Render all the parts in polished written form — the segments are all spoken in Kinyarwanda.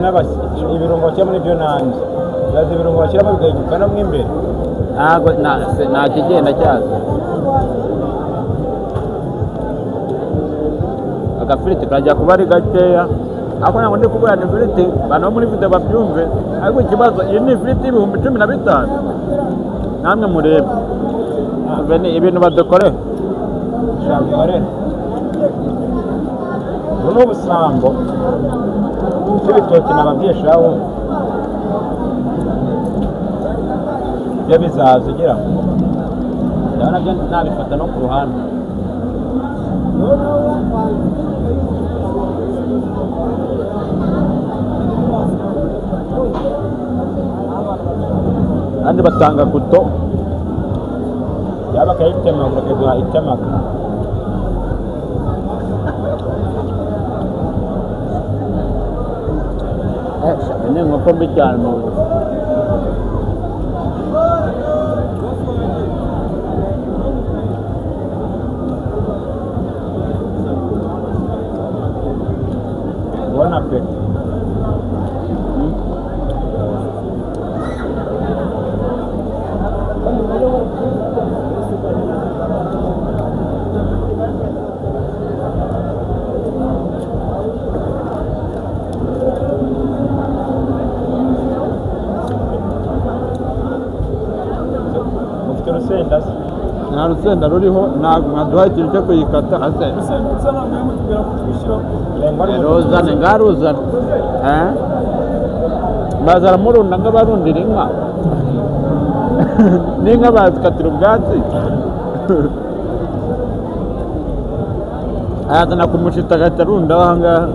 n'abasi ibirungo cyo muri byo nanjye yazi ibirungo bashyiramo bigahinduka no mwimbere ntago nta kigenda cyazo agafiriti kajya kuba ari gakeya ako ntabwo ndi kugura ni ifiriti abantu bo muri video babyumve ariko ikibazo iyi ni ifiriti y'ibihumbi 15 namwe murebe ibintu badukorera shabikorera ubu ubusambo ibitoki nababyeshaho byo bizaza ugira ngo ndabona byo nabifata no ku ruhande kandi batanga kuto yaba akayitemagura akaduha itemagura ni inkoko mbi cyane mu ubona pe nta rusenda ruriho ntaduha ikintu cyo kuyikata ruzane ngaruzane bazara murunda nk'abarundira inka n'inka bazikatira ubwatsi ayazana ku mushita agahita arundaho ahangaha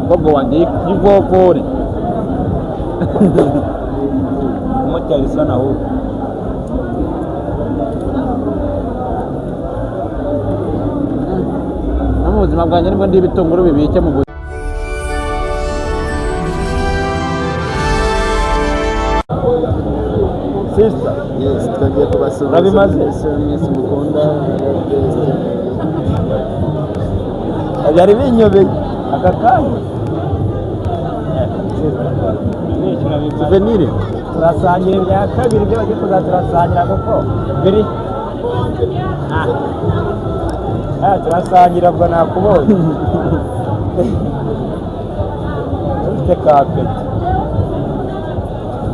umukobwa wanjye y'ivovore umutera isa na ahubwo no mu buzima bwanjye nibwo ndi ibitunguru bibike mu buzima sister yes twagiye kubasura urabimaze mwese mukunda byari binyobeye aka kanya souvenir turasangira ibya kabiri byo bagiye kuza turasangira kuko biri turasangira ubwo nakubonye ufite kapeti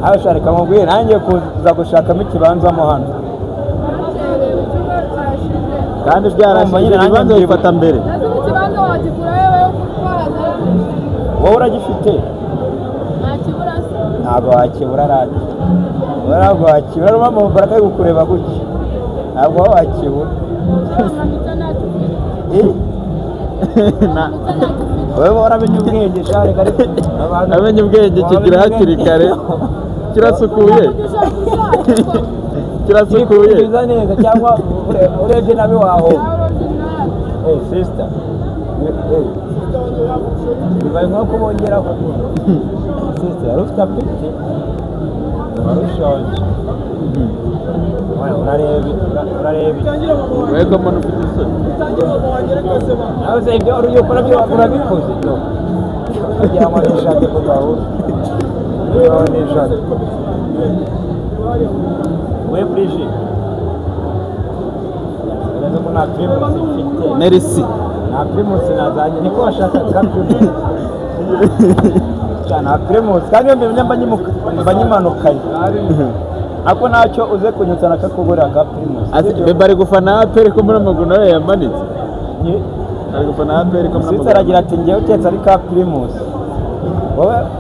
aho ushaka mubwire nanjye kuza gushakamo ikibanza mo hano kandi byarashize ibibanza bifata mbere wowe uragifite ntabwo wakibura rati ntabwo wakibura ruba mu mbaraga yo kukureba gutya ntabwo wakibura wowe uramenye ubwenge shari kare amenye ubwenge kigira hakiri kare kirasukuye kirasukuye biza neza cyangwa urebye nabi waho sister bibaye nko kubongeraho sister yari ufite apeti wari ushonje urareba wego mbona ufite isoni nawe se ibyo uri gukora byo urabikoze kugira ngo nishake kugahura nishake we Brigitte uretse ko nta primus mfite merci nta primus nazanye niko washakaga primus nta primus kandi iyo mbere mba nyimanukanye ako ntacyo uze kunyutsa nakakugurira ka primus bebe ari gufana aperi ko muri amaguru nawe yamanitse ari gufana aperi ko muri amaguru aragira ati ngewe utetse ari ka primus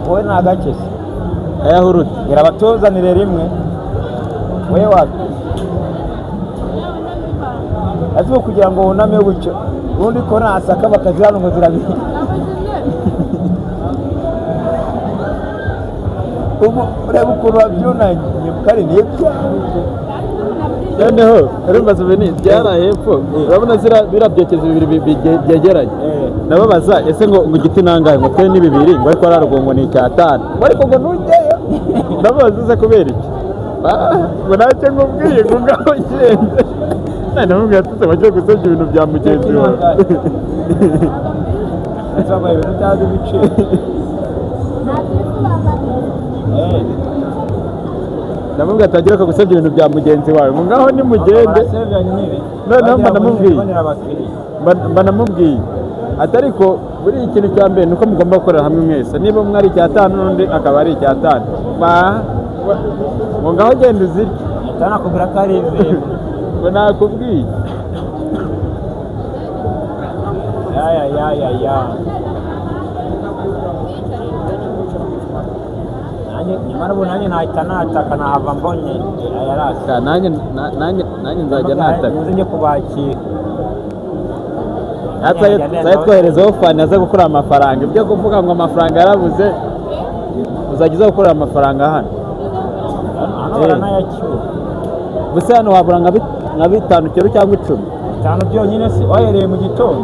wowe nta gake se ayahurute gira abatuzanire rimwe wowe wapi ati kugira ngo wuname gutyo ubundi ko nasaka bakazi hano ngo zirabiye ubu ureba ukuntu wabyunanye kari nibyo noneho urumva souvenir byaraye hepfo urabona birabyekeza bibiri byegeranye ndababaza ese ngo igiti nangahe ngo twe ni bibiri ngo ariko ararugongo ni icyatanu ariko ngo nujyeyo ndababaza uze kubera iki ngo ntacyo ngubwiye ngo ngaho ugende namubwiye ati wagiye gusebya ibintu bya mugenzi wawe Nsabaye ibintu utazi ibiciro. ndamubwira ati wagiye gusebya ibintu bya mugenzi wawe ngo ngaho nimugende noneho mba namubwiye ati ariko buri ikintu cya mbere ni uko mugomba gukorera hamwe mwese niba umwe ari icyatanu n'undi akaba ari icyatanu ngo ngaho genda uzirye Utanakubwira ko ari izi. ngo nakubwiye Ya. Nyamara ubu nanjye nahita nataka nahava mbonye ayarasa. nanjye nzajya nataka Muze kubakira. natwe twoherezaho fani aza gukorera amafaranga ibyo kuvuga ngo amafaranga yarabuze uzajya uza gukorera amafaranga hano gusa hano wabura nka bitanu kiro cyangwa 10 bitanu byonyine se wahereye mu gitondo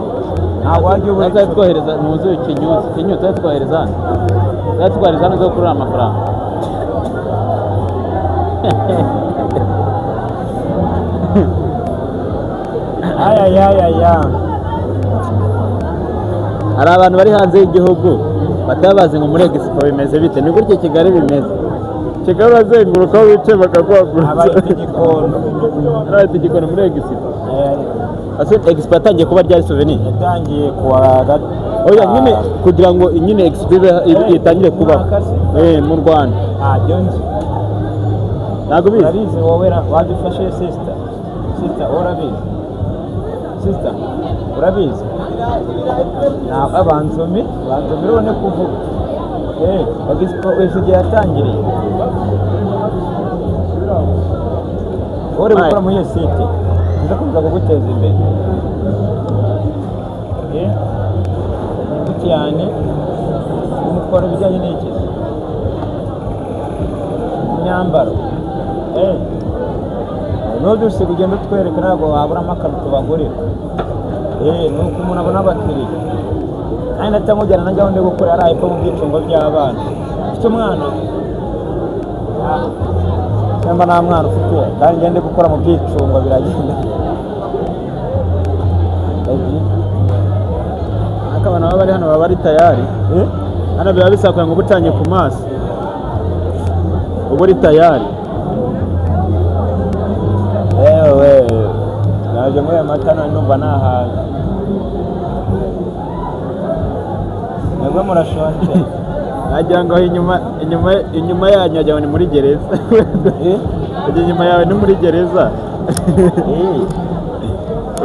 ntabwo wajya ubura natwe twohereza mu nzu ikinyuzi twohereza hano zo gukorera amafaranga ya hari abantu bari hanze y'igihugu bataba bazi ngo muri Expo bimeze bite ni gutya Kigali bimeze Kigali bazenguruka wice bakakwagurutsa abayita igikono muri Expo Expo yatangiye kuba ryari souvenir yatangiye kuwa oya nyine kugira ngo nyine Expo itangire kuba mu Rwanda ntabwo bizi urabizi wowe wadufashe sister urabizi banzumi urabona kuvuga Expo igihe yatangiriye uri gukora muri iyo site uza kuza kuguteza imbere cyane umukora ibijyanye n'iki imyambaro n'udusi kugenda utwereka ntabwo waburamo akantu tubagurira ni uko umuntu abona abakiriya kandi natamujyana na gahunda yo gukora yari ahita mu byicungo by'abana ufite umwana cyangwa nta mwana ufite kandi ngende gukora mu byicungo biragenda ariko abantu baba bari hano baba bari tayari hano biba bisakura ngo ubucanye ku maso uba uri tayari yewe naje muri aya mata none numva nahaze mwebwe murashonje nagira ngo inyuma yanyu wagira ngo ni muri gereza inyuma yawe ni muri gereza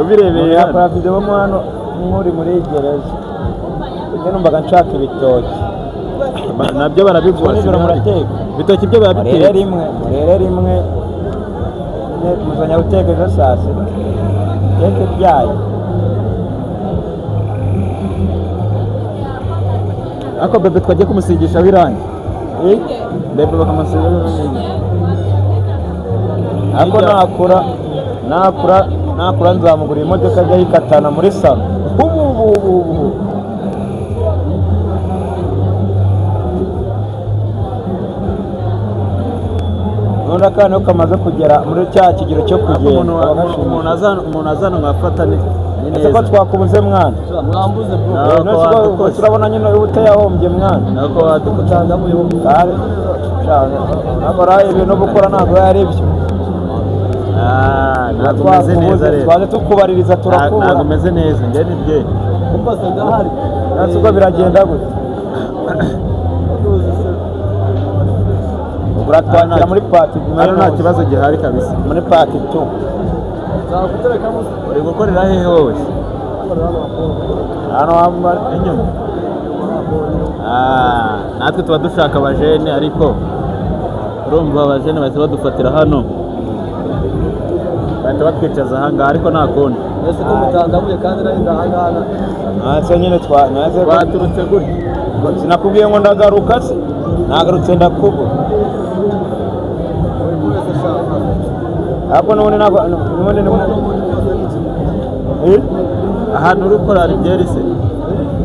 ubirebeye hano yakora video mo hano muri gereza njye numvaga nshaka ibitoki nabyo barabigura ibitoki byo barabitera murere rimwe muzanya guteka ejo saa sita teke byayo ako bebe twagiye kumusigisha w'irangi bebe bakamusigisha w'irangi ako nakura nzamugura imodoka ajya yikatana muri salo none akana kamaze kugera muri cya kigero cyo kugenda umuntu azana mwafata neza ko twakubuze mwana mwambuze bro turabona nyine utayahombye mwana nako wadukutanga muri bo nabaraye ibintu gukora ntabwo yari byo ntabwo meze neza rero twaje tukubaririza turakubura ntabwo meze neza njye ni bye kumbasa ndahari natsuko biragenda gute uratwakira muri pati hano nta kibazo gihari kabisa muri pati 2 uri gukorera hehe wowe hano wambara inyuma natwe tuba dushaka abajene ariko urumva abajene bahita badufatira hano bahita batwicaza ahangaha ariko nta kundi ese ko mutandamuye kandi narinda ahangaha ntacyo nyine baturutse gutya sinakubwiye ngo ndagaruka se nagarutse ndakubura hapo none ahantu uri gukora ribyeri se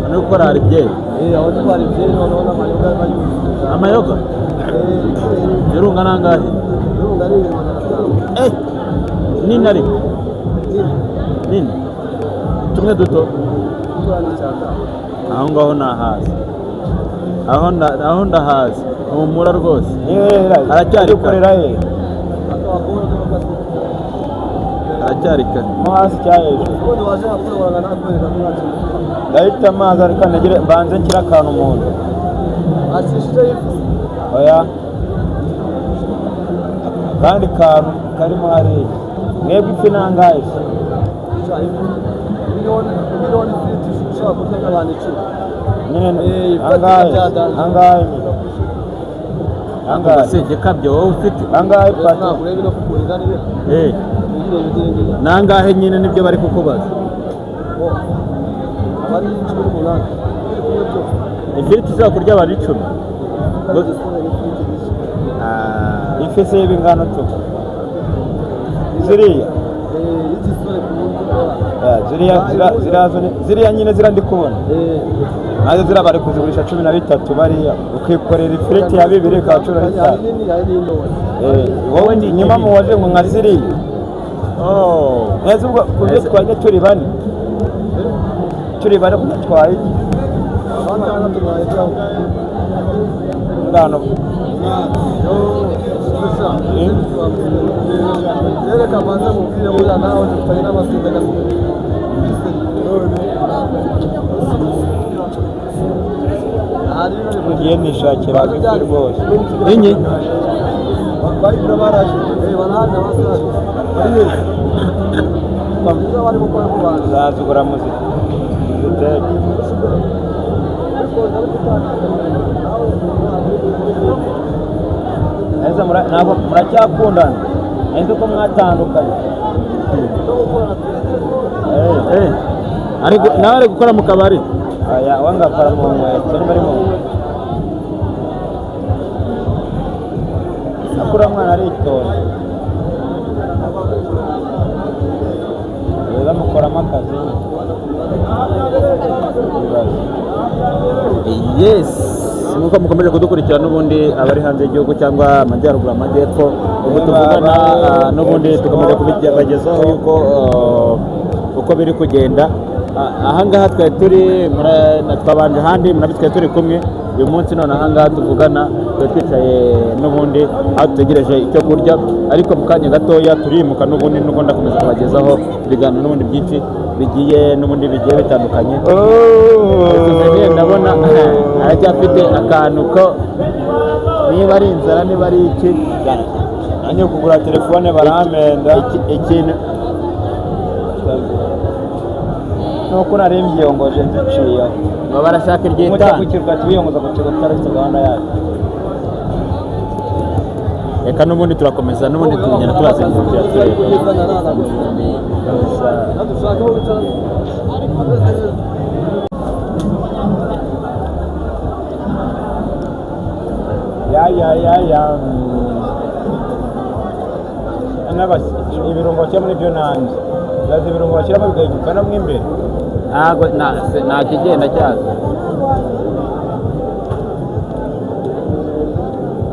uri gukora ribyeri aho twari ribyeri noneho n'amayoga y'amayuzi amayoga birunga nangahe birunga ari 500 nini ariko nini tumwe duto Kurana cyane. aho ngaho nahazi aho ndahazi humura rwose aracyari gukorera he Akabakora n'abakasi. aracyari kare mo hasi cya hejuru Ubundi waje akorana nakwereka mwatsi. ndahita amazi ariko nagire mbanze nshyira akantu mu nda Ashishije yifuza. oya akandi kantu karimo hariya mwebwe ifi nangahe Miliyoni fiti ushobora kurya nk'abantu 10. nyine ifatika angahe bya dada. angahe angahe agasenge kabyo wowe ufite angahe pati Ntabwo urebe no kugurira nibe. eh Nigire nangahe nyine nibyo bari kukubaza abari 18. ifiriti ishobora kurya abantu 10 ifi se y'ibingano tu ziriya ziriya nyine zira ndi kubona nazo zira bari kuzigurisha 13 bariya ukikorera ifiriti ya 2 ikaba 15 wowe nyuma muwaje ngo nka ziriya neza ubwo kubyo twajya turi bane kutwaye ngano Reka banza mubwire buriya nawe dufitanye n'amasinde ngiye nishakira ifi rwose inyi bayigura baraje barahari n'abasaza bari gukora ku bantu zazigura muzika ziteke neza ntabwo muracyakundana nzi ko mwatandukanye nawe ari gukora mu kabari aya wangakora mu nkweto niba ari mu akura mwana aritonda bamukoramo akazi yes nk'uko mukomeje kudukurikira n'ubundi abari hanze y'igihugu cyangwa amajyaruguru amajyepfo ubu tuvugana n'ubundi tukomeje kubigezaho yuko uko biri kugenda ahangaha twari turi twabanje ahandi murabizi twari turi kumwe uyu munsi none ahangaha tuvugana twari twicaye n'ubundi aho dutegereje icyo kurya ariko mu kanya gatoya turimuka n'ubundi nuko ndakomeza kubagezaho ibiganiro n'ubundi byinshi bigiye n'ubundi bigiye bitandukanye ndabona aracyafite akantu ko niba ari inzara niba ari iki nanjye kugura telefone baramenda ikintu nuko nari mbyiyongoje nziciyeho baba barashaka iryita mucyo kukirwa tubiyongoza ku kigo tutarafite gahunda yacu reka n'ubundi turakomeza n'ubundi tugenda tubazengurukira tureba ibirungo bashyira muri byo nanjye bazi ibirungo bashyiramo bigahinduka no mo imbere ntabwo nta kigenda cyazo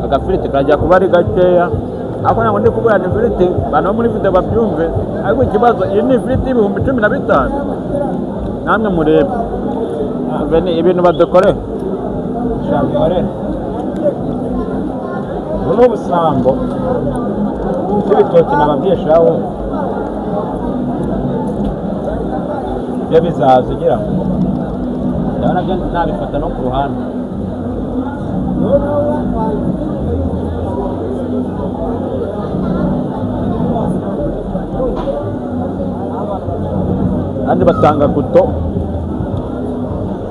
agafiriti kajya kuba ari gakeya ariko ntabwo ndi kugura ni ifiriti abantu bo muri video babyumve ariko ikibazo iyi ni ifiriti y'ibihumbi 15 namwe murebe ibintu badukorera shamborera ubu ni ubusambo bw'ibitoki nababyeshaho byo bizaza ugira ngo ndabona byo nabifata no ku ruhande kandi batanga guto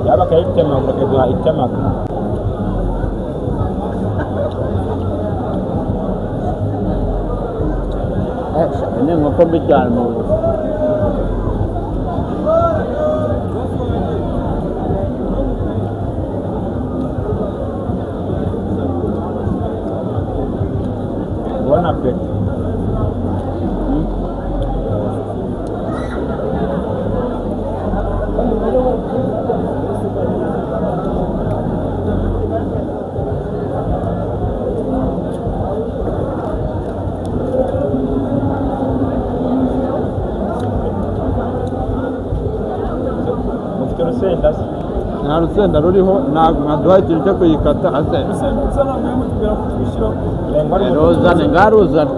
yaba akayitemagura akaduha itemaga ni inkoko mbi cyane mu ubona apeti urusenda se nta rusenda ruriho ntaduhaye ikintu cyo kuyikata ase ruzane ngaruzane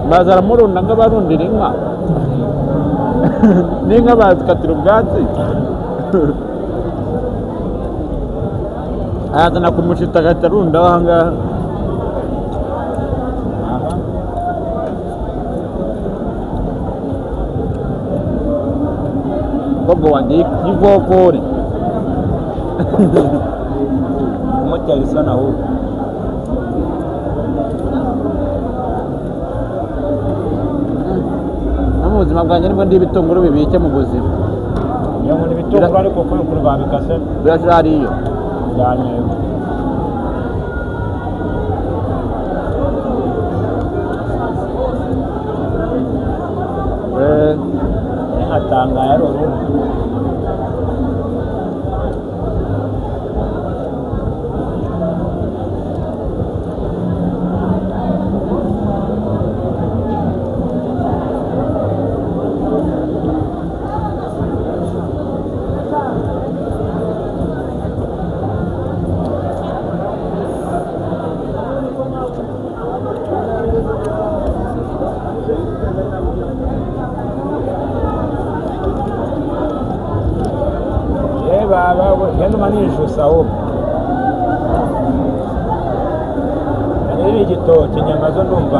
bazara murunda nk'abarundira inka n'inka bazikatira ubwatsi ayazana ku mushita agahita arundaho ahangaha umukobwa wanjye y'ivovore umutera isa na ahubwo no mu buzima bwanjye nibwo ndi ibitunguru bibike mu buzima iyo nkunda ibitunguru ariko kuri babikase birashariye byanyewe nkatangaye ari urundi genda umanisha ahubwo ari igitoki inyama zo ndumva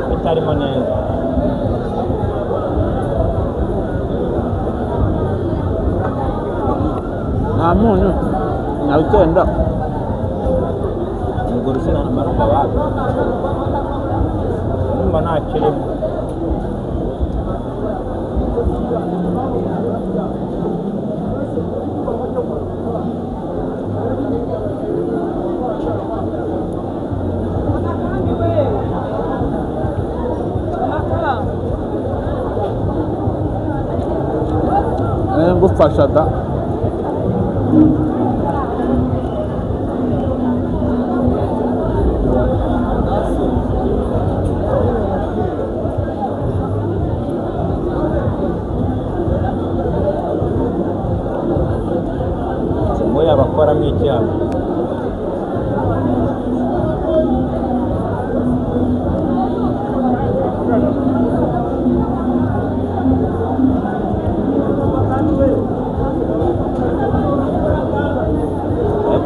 bitarimo neza nta munyu nta rusenda urwo rusenda n'amarumba wapi ndumva nta kirimo ngufasha da moya bakoramo icyaha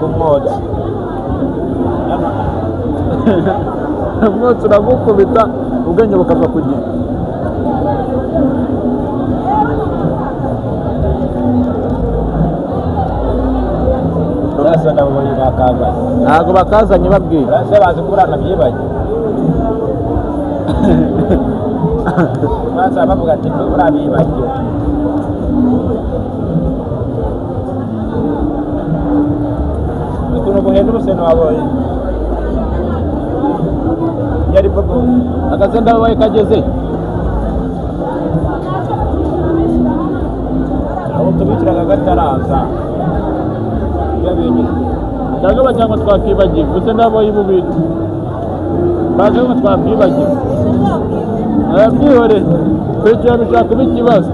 umwotsi umwotsi uragukubita ubwenge bukava ku gihe urasa ndabonye bakazanye ntabwo bakazanye babwira urasa bazi kurana byibaye urasa bavuga ati buriya bibagiwe ukuntu buhenda urusenda wabonye yari bogo agasenda wabaye kageze aho tubikiraga gataraza cyangwa cyangwa twakwibagiwe gusa ndabaye bubiri baje ngo twakwibagiwe arabyihore kwicara bishaka kuba ikibazo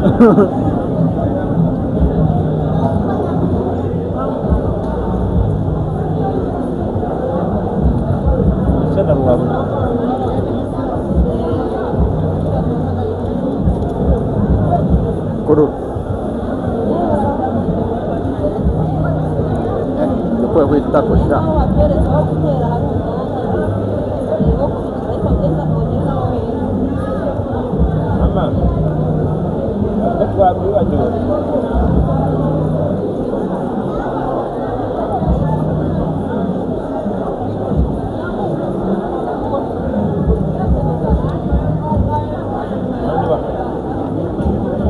kurura ndikuye kwita kusha mama twakwibagiwe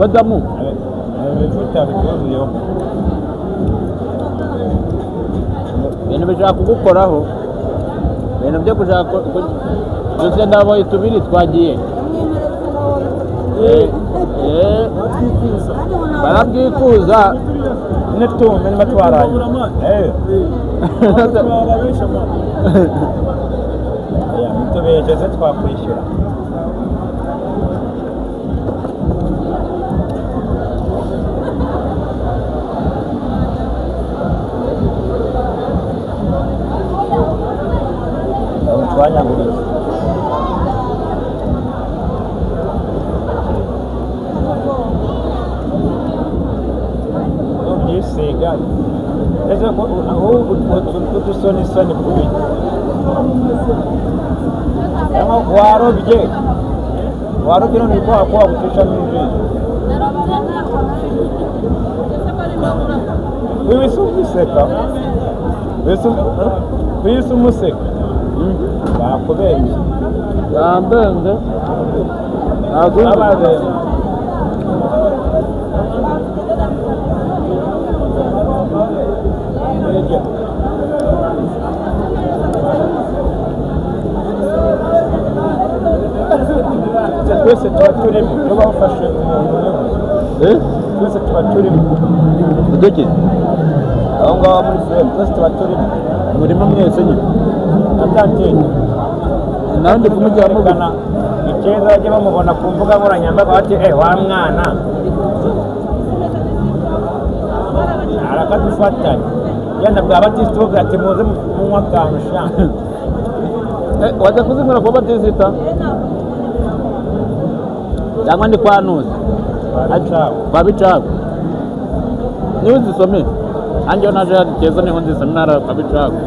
badamu ibintu bishaka kugukoraho ibintu byo gushaka gusa ndabaye tubiri twagiye barabwikuza netumve niba twaranye tubegeze twakwishyura isoni kubiri warobye none ko wakwa gucisha n'ijisho wibise umuseka wibise umuseka bakubenge bambenze ababenze twese tuba turimo iyo bawufashe umuntu twese tuba turimo uduke aho ngaho muri firime twese tuba turimo murimo mwese nyine atantinya nandi kumujya mubona icyeza bajya bamubona ku mbuga nkoranyambaga bati wa mwana arakadufatanya yenda bwa batisita ubwo ati muze munywa akantu sha wajya kuzinywera kwa batisita cyangwa ndi kwa nuzi kwa bicago niwe uzisomeye nanjyeho naje hari keza niho nzisomye ntara kwa bicago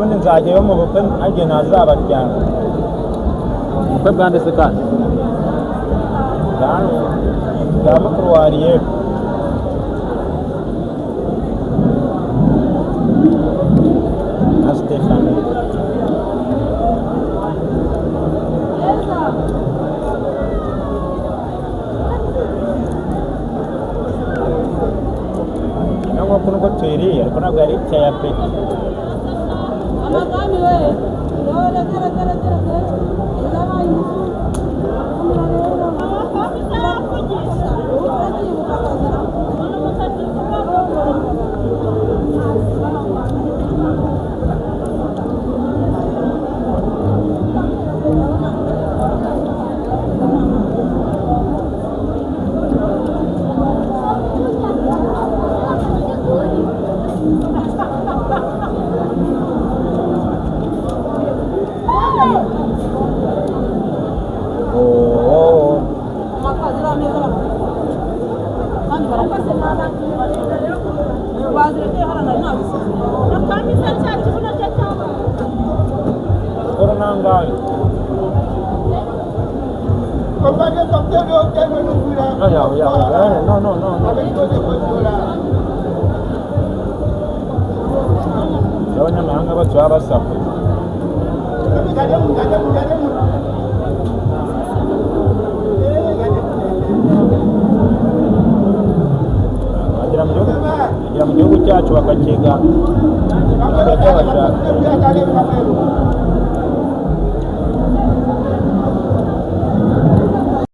ubundi nzajyayo mu bukwe nanjye nazabaryana ubukwe bwanditse kandi bwa mukuru wa ariyeri na Stefani nkuko nubwo tuyiriye ariko ntabwo yari icya pe Amagami we, dore abanyamahanga bacu baba basakuza bagera mu gihugu cyacu bakakiga bakajya bashaka